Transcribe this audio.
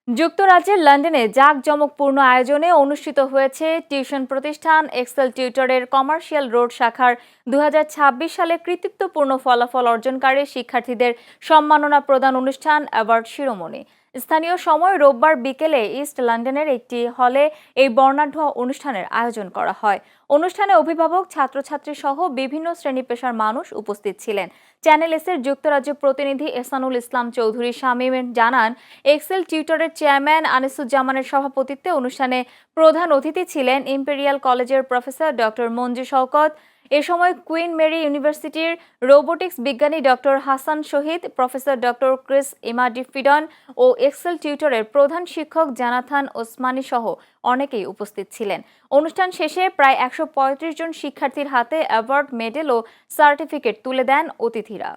যুক্তরাজ্যের লন্ডনে জাঁকজমকপূর্ণ আয়োজনে অনুষ্ঠিত হয়েছে টিউশন প্রতিষ্ঠান এক্সেল টিউটরের কমার্শিয়াল রোড শাখার 2026 সালে কৃতিত্বপূর্ণ ফলাফল অর্জনকারী শিক্ষার্থীদের সম্মাননা প্রদান অনুষ্ঠান অ্যাওয়ার্ড শিরোমণি। স্থানীয় সময় রোববার বিকেলে ইস্ট লন্ডনের একটি হলে এই বর্ণাঢ্য অনুষ্ঠানের আয়োজন করা হয়। অনুষ্ঠানে অভিভাবক, ছাত্রছাত্রী সহ বিভিন্ন শ্রেণী পেশার মানুষ উপস্থিত ছিলেন। চ্যানেল এস এর যুক্তরাজ্য প্রতিনিধি এহসানুল ইসলাম চৌধুরী শামীম জানান, এক্সেল টিউটরের চেয়ারম্যান আনিসুজ্জামানের সভাপতিত্বে অনুষ্ঠানে প্রধান অতিথি ছিলেন ইম্পেরিয়াল কলেজের প্রফেসর ডক্টর মঞ্জু শওকত। এ সময় কুইন মেরি ইউনিভার্সিটির রোবোটিক্স বিজ্ঞানী ডক্টর হাসান শহীদ, প্রফেসর ডক্টর ক্রিস ইমাডিফিডন ও এক্সেল টিউটরের প্রধান শিক্ষক জানাথান ওসমানী সহ অনেকেই উপস্থিত ছিলেন। অনুষ্ঠান শেষে প্রায় 135 জন শিক্ষার্থীর হাতে অ্যাওয়ার্ড, মেডেল ও সার্টিফিকেট তুলে দেন অতিথিরা।